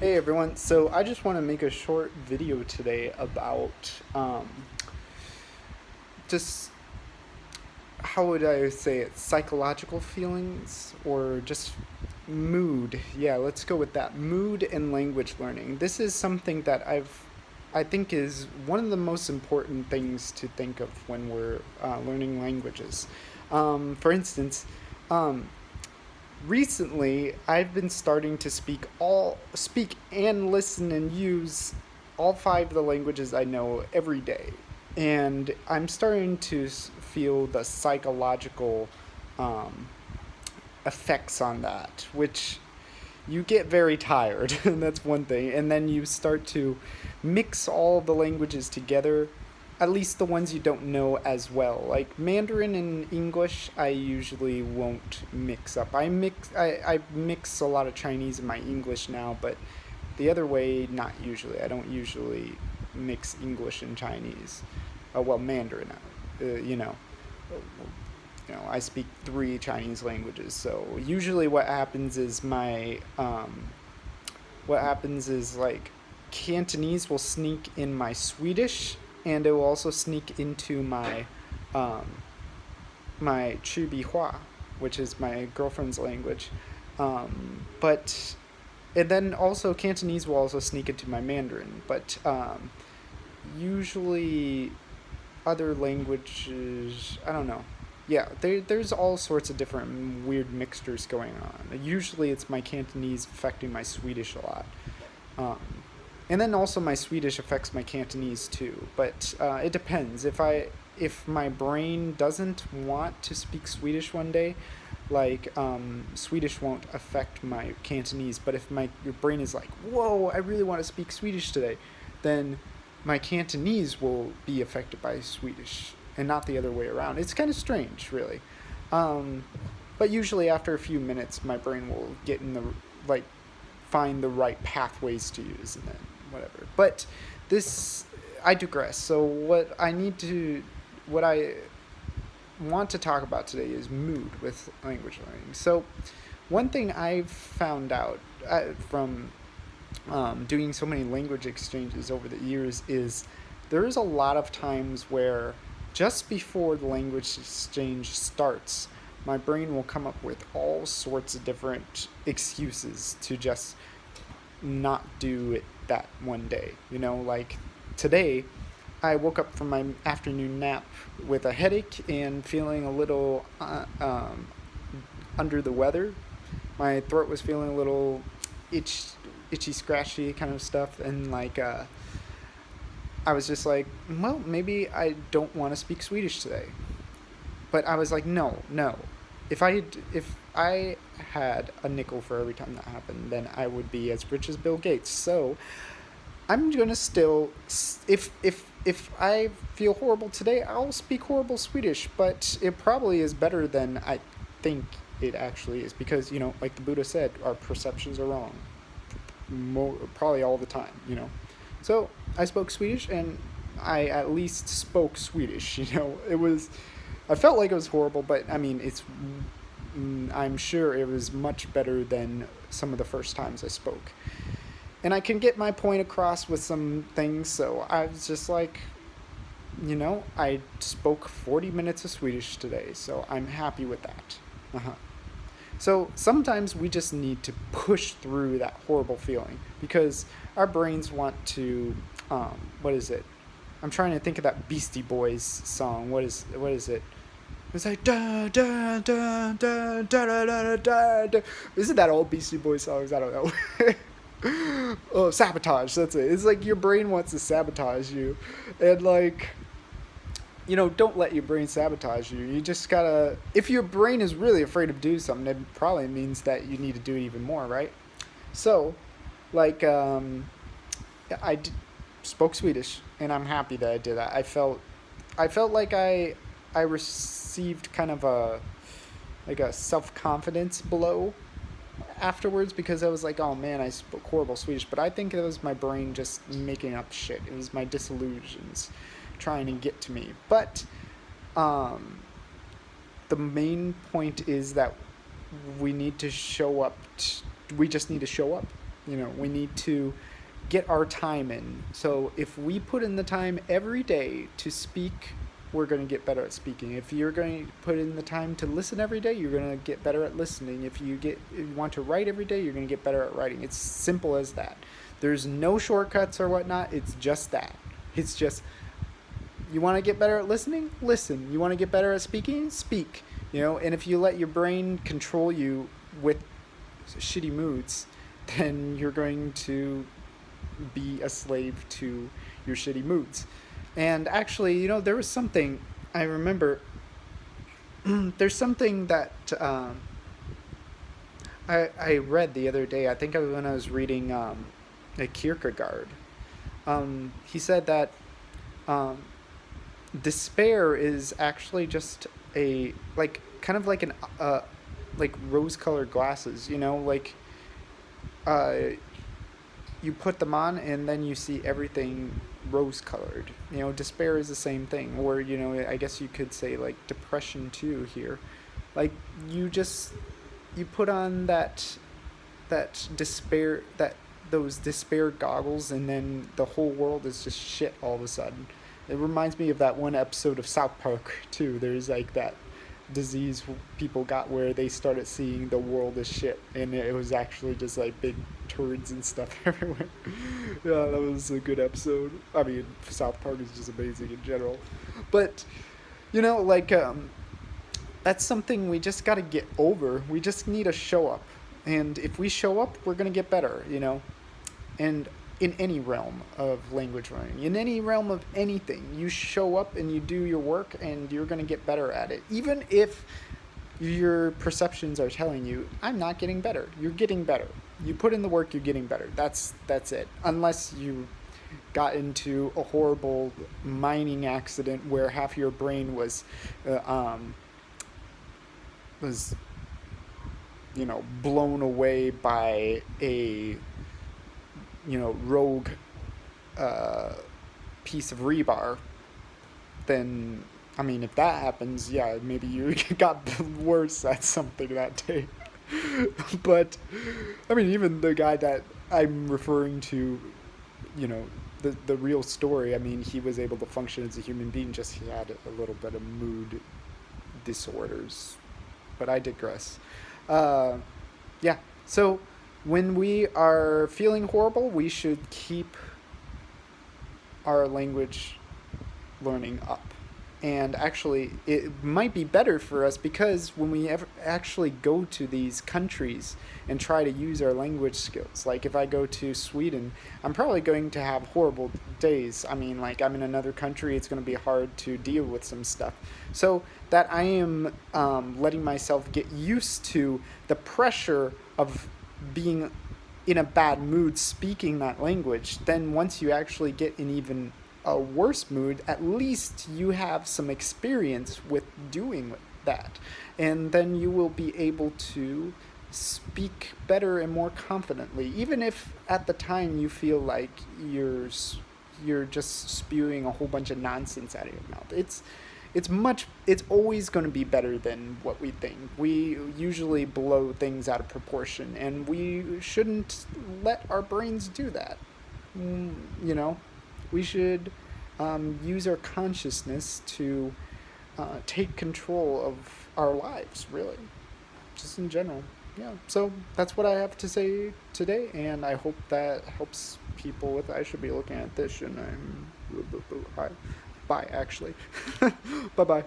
Hey everyone, so I just want to make a short video today about just how would I say it, psychological feelings or just mood. Yeah, let's go with that. Mood and language learning. This is something that I think is one of the most important things to think of when we're learning languages. For instance, um, recently I've been starting to speak and listen and use all five of the languages I know every day. And I'm starting to feel the psychological um, effects on that, which you get very tired. And that's one thing. And then you start to mix all the languages together, at least the ones you don't know as well. Like Mandarin and English, I usually won't mix up. I mix a lot of Chinese in my English now, but the other way, not usually. I don't usually mix English and Chinese. Well, Mandarin, you know. I speak three Chinese languages, so usually what happens is like Cantonese will sneak in my Swedish, and it will also sneak into um, my Chubihua, which is my girlfriend's language. But and then also Cantonese will also sneak into my Mandarin, but usually other languages, I don't know. Yeah, there's all sorts of different weird mixtures going on. Usually it's my Cantonese affecting my Swedish a lot. Um, and then also my Swedish affects my Cantonese too. But it depends. If my brain doesn't want to speak Swedish one day, like Swedish won't affect my Cantonese. But if my your brain is like, whoa, I really want to speak Swedish today, then my Cantonese will be affected by Swedish and not the other way around. It's kind of strange, really. Um, but usually after a few minutes, my brain will get in the like find the right pathways to use and then whatever. But this I digress. So what I want to talk about today is mood with language learning. So one thing I've found out from doing so many language exchanges over the years is there is a lot of times where just before the language exchange starts, my brain will come up with all sorts of different excuses to just not do it that one day. Like today, I woke up from my afternoon nap with a headache and feeling a little under the weather. My throat was feeling a little itch, itchy, scratchy kind of stuff, and I was just like, well, maybe I don't want to speak Swedish today. But I was like, no, no. If I had a nickel for every time that happened, then I would be as rich as Bill Gates. So I'm gonna still, if I feel horrible today, I'll speak horrible Swedish. But it probably is better than I think it actually is, because like the Buddha said, our perceptions are wrong, probably all the time. So I spoke Swedish, and I at least spoke Swedish. I felt like it was horrible, but I mean, I'm sure it was much better than some of the first times I spoke. And I can get my point across with some things, so I was just like, I spoke 40 minutes of Swedish today, so I'm happy with that. Uh-huh. So sometimes we just need to push through that horrible feeling because our brains want to, what is it? I'm trying to think of that Beastie Boys song. What is it? It's like da da da da da da da da da. Isn't that all Beastie Boys songs? I don't know. Oh, sabotage. That's it. It's like your brain wants to sabotage you, and don't let your brain sabotage you. You just gotta. If your brain is really afraid of doing something, it probably means that you need to do it even more, right? So, like, I d- spoke Swedish, and I'm happy that I did that. I felt like I received kind of a self confidence blow afterwards, because I was like, oh man, I spoke horrible Swedish. But I think it was my brain just making up shit. It was my disillusions trying to get to me. But um, the main point is that we need to show up. We just need to show up. We need to get our time in. So if we put in the time every day to speak, we're going to get better at speaking. If you're going to put in the time to listen every day, you're going to get better at listening. If you want to write every day, you're going to get better at writing. It's simple as that. There's no shortcuts or whatnot. It's just that. It's just, you want to get better at listening? Listen. You want to get better at speaking? Speak. And if you let your brain control you with shitty moods, then you're going to be a slave to your shitty moods. And actually, there was something I remember. There's something that I read the other day. I think when I was reading a Kierkegaard. He said that despair is actually just a kind of like an like rose-colored glasses. You put them on and then you see everything rose-colored. Despair is the same thing. Or I guess you could say like depression too here. Like you put on that despair, those despair goggles, and then the whole world is just shit all of a sudden. It reminds me of that one episode of South Park too. There's like that disease people got where they started seeing the world as shit, and it was actually just like big turds and stuff everywhere. Yeah, that was a good episode. I mean, South Park is just amazing in general. But that's something we just got to get over. We just need to show up, and if we show up, we're gonna get better. And in any realm of language learning, in any realm of anything, you show up and you do your work and you're going to get better at it. Even if your perceptions are telling you, I'm not getting better, you're getting better. You put in the work, you're getting better. That's it. Unless you got into a horrible mining accident where half your brain was blown away by a rogue piece of rebar, then, I mean, if that happens, yeah, maybe you got worse at something that day. But, I mean, even the guy that I'm referring to, the real story, I mean, he was able to function as a human being, just he had a little bit of mood disorders. But I digress. Yeah, so when we are feeling horrible, we should keep our language learning up. And actually, it might be better for us because when we actually go to these countries and try to use our language skills, like if I go to Sweden, I'm probably going to have horrible days. I mean, like I'm in another country, it's going to be hard to deal with some stuff. So that I am letting myself get used to the pressure of being in a bad mood speaking that language, then once you actually get in even a worse mood, at least you have some experience with doing that. And then you will be able to speak better and more confidently, even if at the time you feel like you're just spewing a whole bunch of nonsense out of your mouth. It's always going to be better than what we think. We usually blow things out of proportion, and we shouldn't let our brains do that. We should use our consciousness to take control of our lives, really, just in general. Yeah, so that's what I have to say today, and I hope that helps people with. I should be looking at this, and bye, actually. Bye-bye.